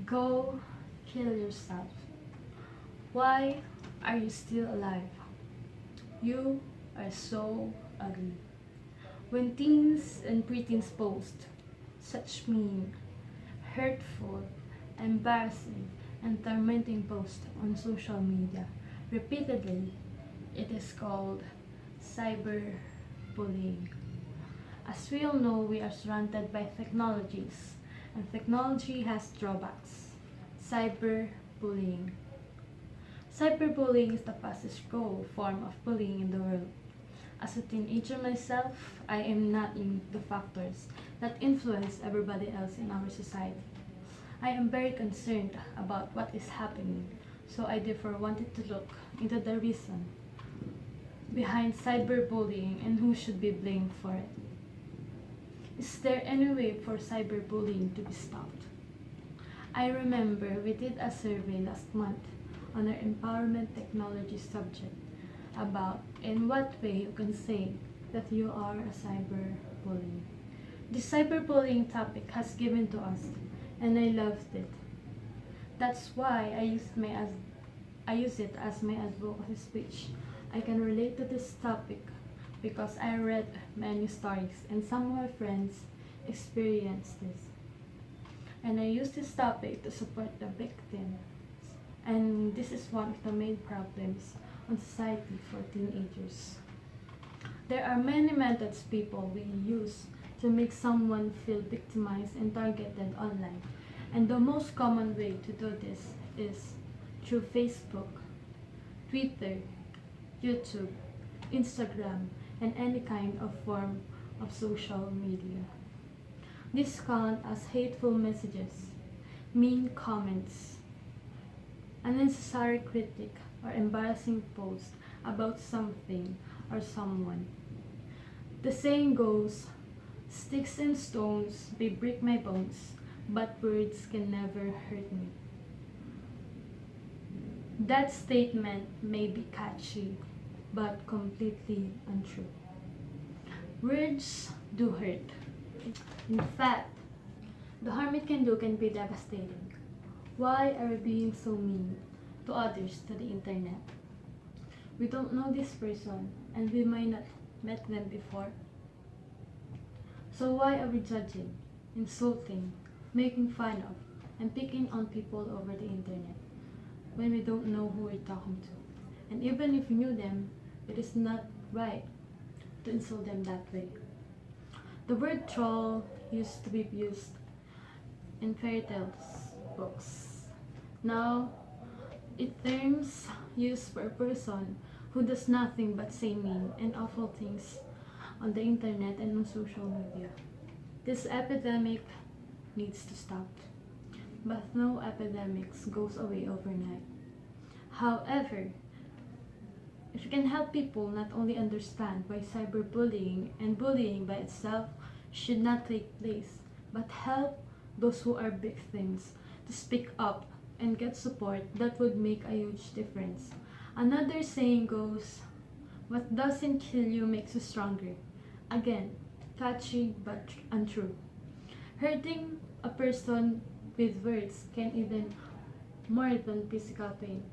Go kill yourself. Why are you still alive? You are so ugly. When teens and preteens post such mean, hurtful, embarrassing, and tormenting posts on social media repeatedly, it is called cyberbullying. As we all know, we are surrounded by technologies, and technology has drawbacks. Cyberbullying. Cyberbullying is the fastest growing form of bullying in the world. As a teenager myself, I am not in the factors that influence everybody else in our society. I am very concerned about what is happening, so I therefore wanted to look into the reason behind cyberbullying and who should be blamed for it. Is there any way for cyberbullying to be stopped? I remember we did a survey last month on our empowerment technology subject about in what way you can say that you are a cyberbully. This cyberbullying topic has given to us and I loved it. That's why I use it as my advocacy speech. I can relate to this topic because I read many stories and some of my friends experienced this. And I use this topic to support the victims. And this is one of the main problems on society for teenagers. There are many methods people will use to make someone feel victimized and targeted online. And the most common way to do this is through Facebook, Twitter, YouTube, Instagram, and any kind of form of social media. These count as hateful messages, mean comments, unnecessary critic, or embarrassing post about something or someone. The saying goes, sticks and stones may break my bones, but words can never hurt me. That statement may be catchy, but completely untrue. Words do hurt. In fact, the harm it can do can be devastating. Why are we being so mean to others to the internet? We don't know this person and we might not met them before. So why are we judging, insulting, making fun of, and picking on people over the internet when we don't know who we're talking to? And even if we knew them, it is not right to insult them that way. The word troll used to be used in fairy tales books. Now, it terms used for a person who does nothing but say mean and awful things on the internet and on social media. This epidemic needs to stop, but no epidemics goes away overnight. However, if you can help people not only understand why cyberbullying and bullying by itself should not take place, but help those who are victims to speak up and get support, that would make a huge difference. Another saying goes, what doesn't kill you makes you stronger. Again, catchy but untrue. Hurting a person with words can even more than physical pain.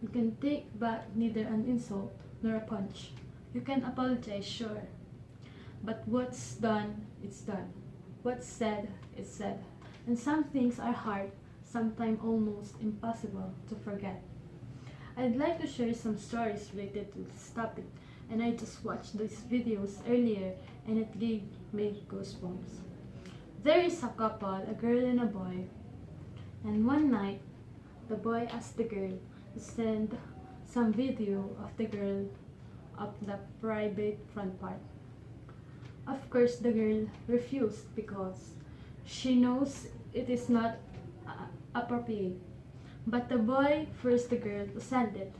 You can take back neither an insult nor a punch. You can apologize, sure. But what's done, it's done. What's said, is said. And some things are hard, sometimes almost impossible to forget. I'd like to share some stories related to this topic, and I just watched these videos earlier and it gave me goosebumps. There is a couple, a girl and a boy, and one night, the boy asked the girl to send some video of the girl up the private front part. Of course, the girl refused because she knows it is not appropriate. But the boy forced the girl to send it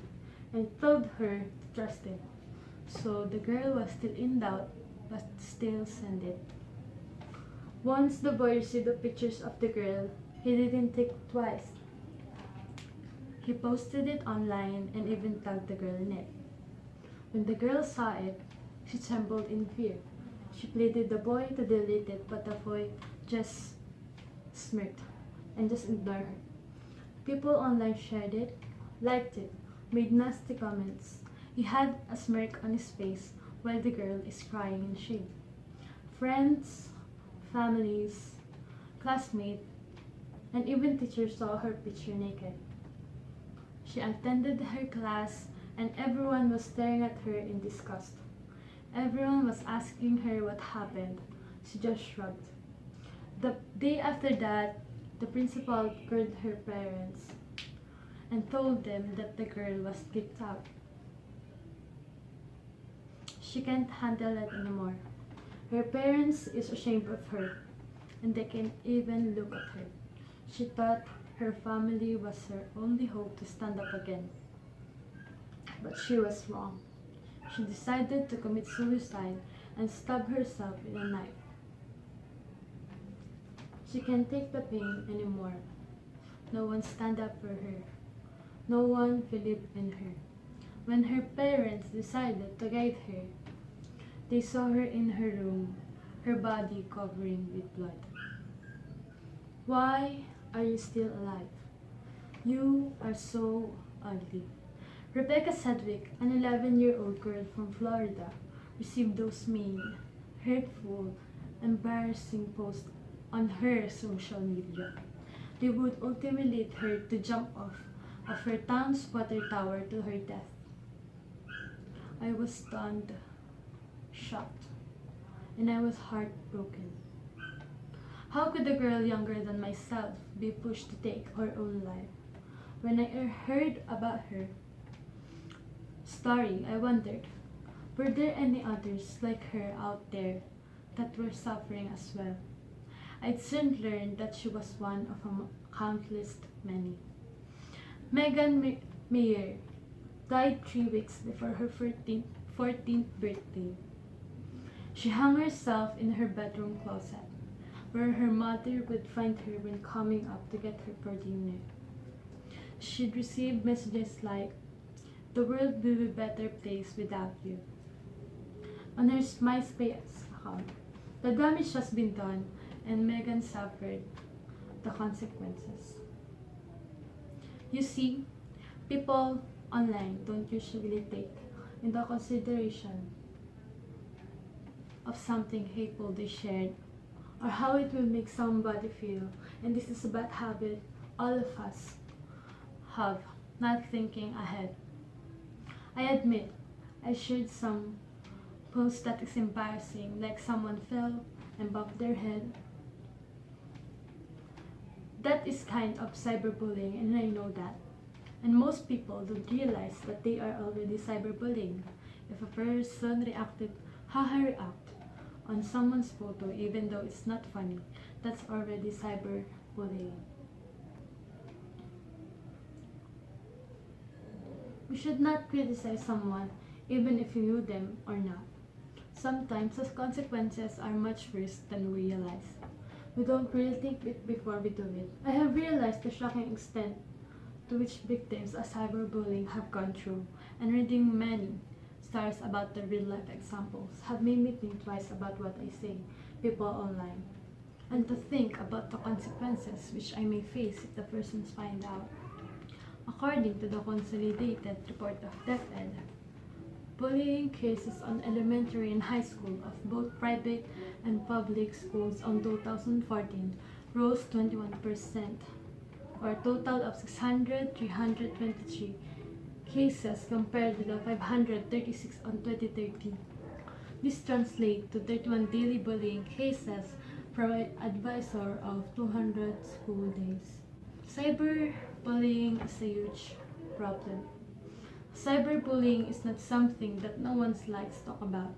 and told her to trust him. So the girl was still in doubt, but still sent it. Once the boy received the pictures of the girl, he didn't think twice. He posted it online and even tagged the girl in it. When the girl saw it, she trembled in fear. She pleaded the boy to delete it, but the boy just smirked. and just ignore her. People online shared it, liked it, made nasty comments. He had a smirk on his face while the girl is crying in shame. Friends, families, classmates, and even teachers saw her picture naked. She attended her class and everyone was staring at her in disgust. Everyone was asking her what happened. She just shrugged. The day after that, the principal called her parents and told them that the girl was kicked out. She can't handle it anymore. Her parents is ashamed of her and they can't even look at her. She thought her family was her only hope to stand up again. But she was wrong. She decided to commit suicide and stab herself with a knife. She can't take the pain anymore. No one stand up for her. No one believed in her. When her parents decided to guide her, they saw her in her room, her body covering with blood. Why are you still alive? You are so ugly. Rebecca Sedgwick, an 11-year-old girl from Florida, received those mean, hurtful, embarrassing posts on her social media. They would ultimately lead her to jump off of her town's water tower to her death. I was stunned, shocked, and I was heartbroken. How could a girl younger than myself be pushed to take her own life? When I heard about her story, I wondered, were there any others like her out there that were suffering as well? I'd soon learned that she was one of countless many. Megan Mayer died 3 weeks before her 14th birthday. She hung herself in her bedroom closet, where her mother would find her when coming up to get her for dinner. She'd receive messages like, "The world will be a better place without you," on her MySpace account. The damage has been done, and Megan suffered the consequences. You see, people online don't usually take into consideration of something hateful they shared or how it will make somebody feel, and this is a bad habit all of us have, not thinking ahead. I admit, I shared some post that is embarrassing, like someone fell and bumped their head. That is kind of cyberbullying, and I know that. And most people don't realize that they are already cyberbullying. If a person reacted how I react on someone's photo, even though it's not funny, that's already cyberbullying. We should not criticize someone even if you knew them or not. Sometimes the consequences are much worse than we realize. We don't really think it before we do it. I have realized the shocking extent to which victims of cyberbullying have gone through, and reading many stories about the real-life examples have made me think twice about what I say people online, and to think about the consequences which I may face if the persons find out. According to the Consolidated Report of DepEd, bullying cases on elementary and high school of both private and public schools on 2014 rose 21%, or a total of 323 cases compared to the 536 on 2013. This translates to 31 daily bullying cases from an advisor of 200 school days. Cyberbullying is a huge problem. Cyberbullying is not something that no one likes to talk about.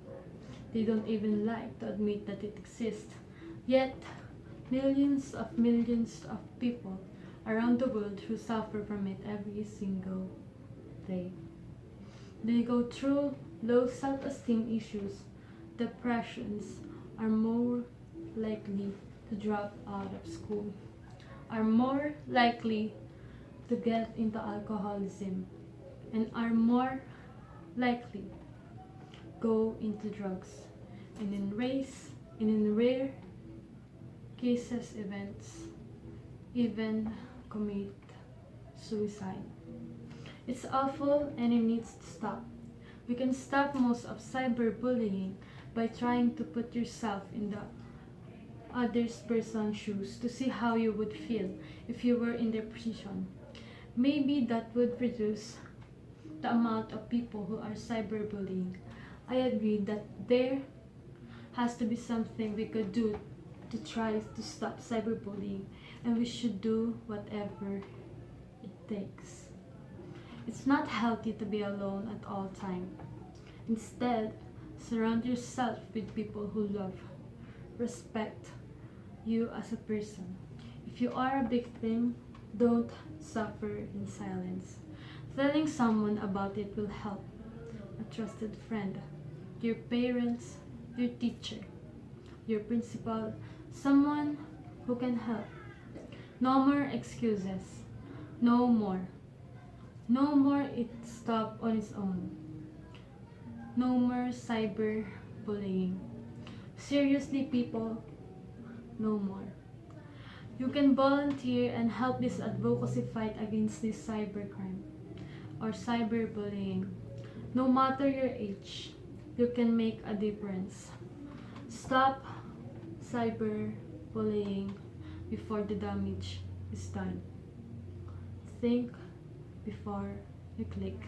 They don't even like to admit that it exists. Yet, millions of people around the world who suffer from it every single day. They go through low self-esteem issues, depressions, are more likely to drop out of school, are more likely to get into alcoholism, and are more likely go into drugs, and in rare cases events even commit suicide. It's awful and it needs to stop. We can stop most of cyberbullying by trying to put yourself in the other person's shoes to see how you would feel if you were in their position. Maybe that would reduce the amount of people who are cyberbullying. I agree that there has to be something we could do to try to stop cyberbullying, and we should do whatever it takes. It's not healthy to be alone at all time. Instead, surround yourself with people who love, respect you as a person. If you are a victim, don't suffer in silence. Telling someone about it will help. A trusted friend, your parents, your teacher, your principal, someone who can help. No more excuses. No more. No more it stop on its own. No more cyberbullying. Seriously, people, no more. You can volunteer and help this advocacy fight against this cybercrime or cyberbullying. No matter your age, you can make a difference. Stop cyberbullying before the damage is done. Think before you click.